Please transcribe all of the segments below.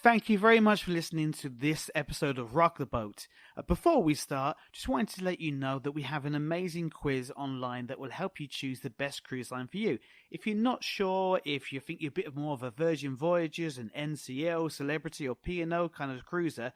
Thank you very much for listening to this episode of Rock the Boat. Before we start, just wanted to let you know that we have an amazing quiz online that will help you choose the best cruise line for you. If you're not sure, if you think you're a bit more of a Virgin Voyages, an NCL, Celebrity or P&O kind of cruiser,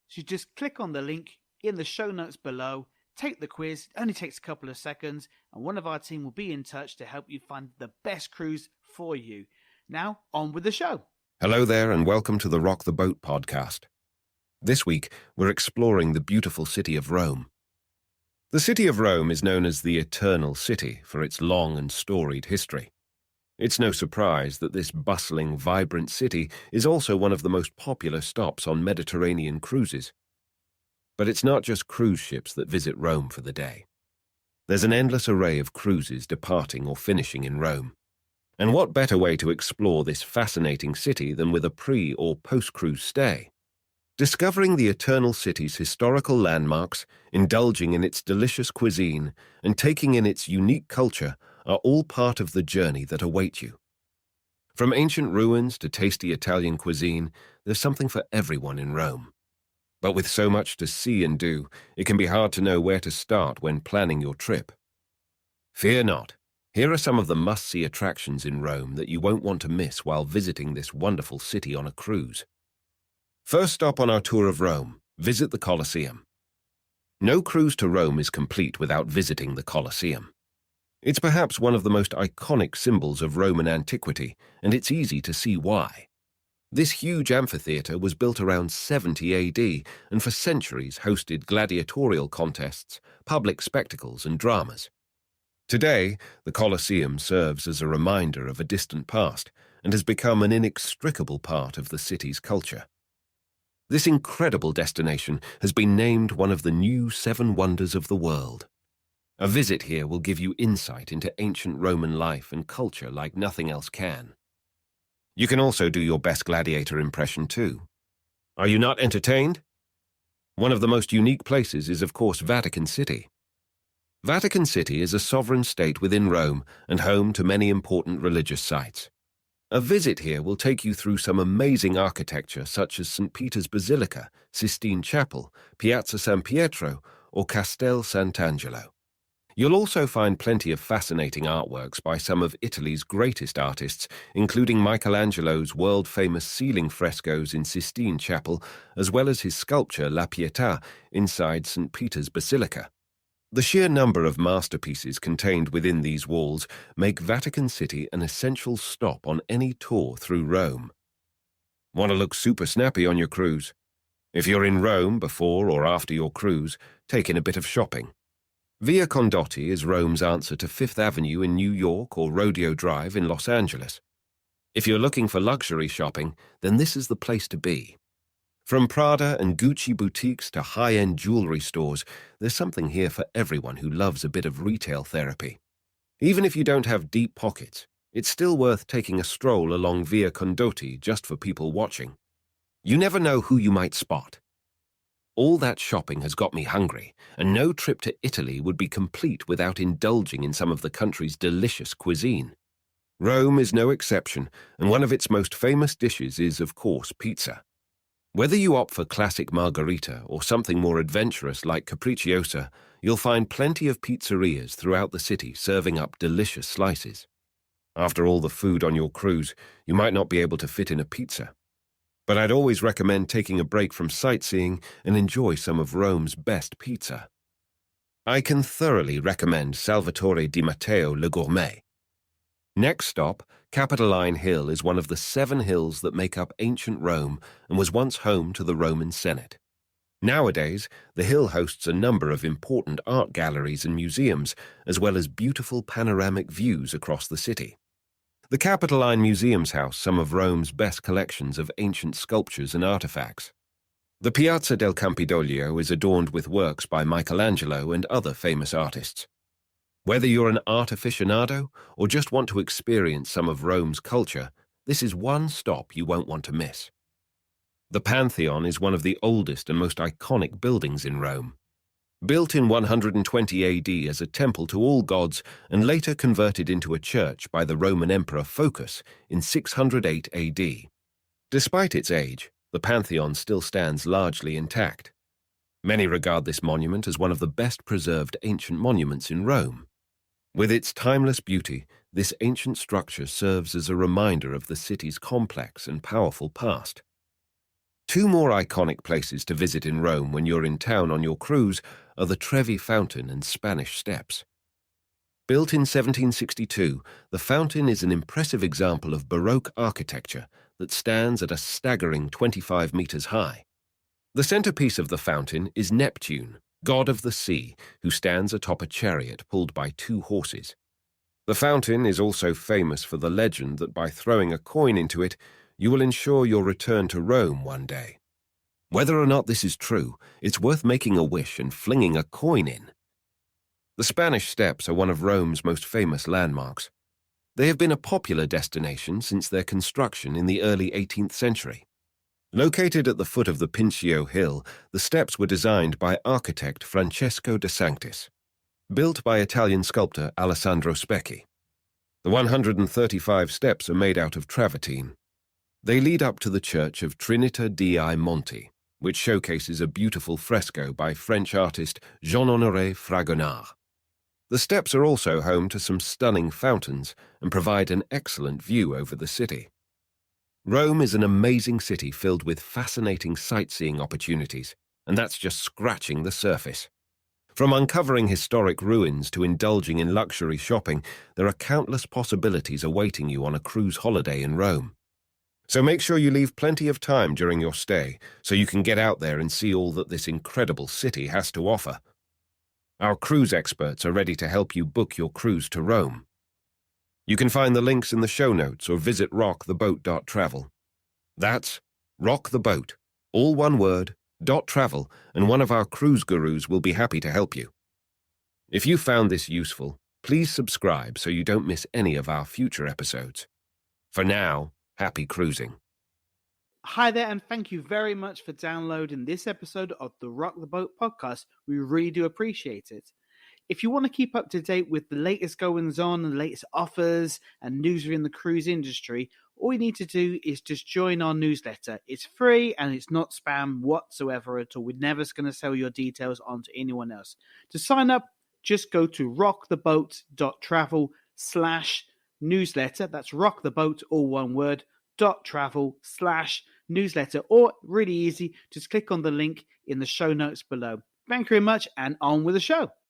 so just click on the link in the show notes below, take the quiz, it only takes a couple of seconds, and one of our team will be in touch to help you find the best cruise for you. Now, on with the show. Hello there and welcome to the Rock the Boat podcast. This week, we're exploring the beautiful city of Rome. The city of Rome is known as the Eternal City for its long and storied history. It's no surprise that this bustling, vibrant city is also one of the most popular stops on Mediterranean cruises. But it's not just cruise ships that visit Rome for the day. There's an endless array of cruises departing or finishing in Rome. And what better way to explore this fascinating city than with a pre- or post-cruise stay? Discovering the Eternal City's historical landmarks, indulging in its delicious cuisine, and taking in its unique culture are all part of the journey that await you. From ancient ruins to tasty Italian cuisine, there's something for everyone in Rome. But with so much to see and do, it can be hard to know where to start when planning your trip. Fear not. Here are some of the must-see attractions in Rome that you won't want to miss while visiting this wonderful city on a cruise. First stop on our tour of Rome, visit the Colosseum. No cruise to Rome is complete without visiting the Colosseum. It's perhaps one of the most iconic symbols of Roman antiquity, and it's easy to see why. This huge amphitheatre was built around 70 AD and for centuries hosted gladiatorial contests, public spectacles and dramas. Today, the Colosseum serves as a reminder of a distant past and has become an inextricable part of the city's culture. This incredible destination has been named one of the new 7 wonders of the world. A visit here will give you insight into ancient Roman life and culture like nothing else can. You can also do your best gladiator impression too. Are you not entertained? One of the most unique places is, of course, Vatican City. Vatican City is a sovereign state within Rome and home to many important religious sites. A visit here will take you through some amazing architecture such as St. Peter's Basilica, Sistine Chapel, Piazza San Pietro, or Castel Sant'Angelo. You'll also find plenty of fascinating artworks by some of Italy's greatest artists, including Michelangelo's world-famous ceiling frescoes in Sistine Chapel, as well as his sculpture La Pietà inside St. Peter's Basilica. The sheer number of masterpieces contained within these walls make Vatican City an essential stop on any tour through Rome. Want to look super snappy on your cruise? If you're in Rome before or after your cruise, take in a bit of shopping. Via Condotti is Rome's answer to Fifth Avenue in New York or Rodeo Drive in Los Angeles. If you're looking for luxury shopping, then this is the place to be. From Prada and Gucci boutiques to high-end jewelry stores, there's something here for everyone who loves a bit of retail therapy. Even if you don't have deep pockets, it's still worth taking a stroll along Via Condotti just for people watching. You never know who you might spot. All that shopping has got me hungry, and no trip to Italy would be complete without indulging in some of the country's delicious cuisine. Rome is no exception, and one of its most famous dishes is, of course, pizza. Whether you opt for classic margherita or something more adventurous like capricciosa, you'll find plenty of pizzerias throughout the city serving up delicious slices. After all the food on your cruise, you might not be able to fit in a pizza. But I'd always recommend taking a break from sightseeing and enjoy some of Rome's best pizza. I can thoroughly recommend Salvatore Di Matteo Le Gourmet. Next stop, Capitoline Hill is one of the 7 hills that make up ancient Rome and was once home to the Roman Senate. Nowadays, the hill hosts a number of important art galleries and museums, as well as beautiful panoramic views across the city. The Capitoline Museums house some of Rome's best collections of ancient sculptures and artifacts. The Piazza del Campidoglio is adorned with works by Michelangelo and other famous artists. Whether you're an art aficionado or just want to experience some of Rome's culture, this is one stop you won't want to miss. The Pantheon is one of the oldest and most iconic buildings in Rome. Built in 120 AD as a temple to all gods and later converted into a church by the Roman Emperor Phocas in 608 AD. Despite its age, The Pantheon still stands largely intact. Many regard this monument as one of the best preserved ancient monuments in Rome. With its timeless beauty, this ancient structure serves as a reminder of the city's complex and powerful past. Two more iconic places to visit in Rome when you're in town on your cruise are the Trevi Fountain and Spanish Steps. Built in 1762, the fountain is an impressive example of Baroque architecture that stands at a staggering 25 meters high. The centerpiece of the fountain is Neptune, god of the sea, who stands atop a chariot pulled by two horses. The fountain is also famous for the legend that by throwing a coin into it, you will ensure your return to Rome one day. Whether or not this is true, it's worth making a wish and flinging a coin in. The Spanish Steps are one of Rome's most famous landmarks. They have been a popular destination since their construction in the early 18th century. Located at the foot of the Pincio Hill, the steps were designed by architect Francesco de Sanctis, built by Italian sculptor Alessandro Specchi. The 135 steps are made out of travertine. They lead up to the church of Trinita dei Monti, which showcases a beautiful fresco by French artist Jean-Honoré Fragonard. The steps are also home to some stunning fountains and provide an excellent view over the city. Rome is an amazing city filled with fascinating sightseeing opportunities, and that's just scratching the surface. From uncovering historic ruins to indulging in luxury shopping, there are countless possibilities awaiting you on a cruise holiday in Rome. So make sure you leave plenty of time during your stay so you can get out there and see all that this incredible city has to offer. Our cruise experts are ready to help you book your cruise to Rome. You can find the links in the show notes or visit rocktheboat.travel. That's rocktheboat, all one word, .travel, and one of our cruise gurus will be happy to help you. If you found this useful, please subscribe so you don't miss any of our future episodes. For now, happy cruising. Hi there, and thank you very much for downloading this episode of the Rock the Boat podcast. We really do appreciate it. If you want to keep up to date with the latest goings on and the latest offers and news in the cruise industry, all you need to do is just join our newsletter. It's free and it's not spam whatsoever at all. We're never going to sell your details on to anyone else. To sign up, just go to rocktheboat.travel/newsletter. That's rocktheboat, all one word, .travel/newsletter. Or really easy, just click on the link in the show notes below. Thank you very much, and on with the show.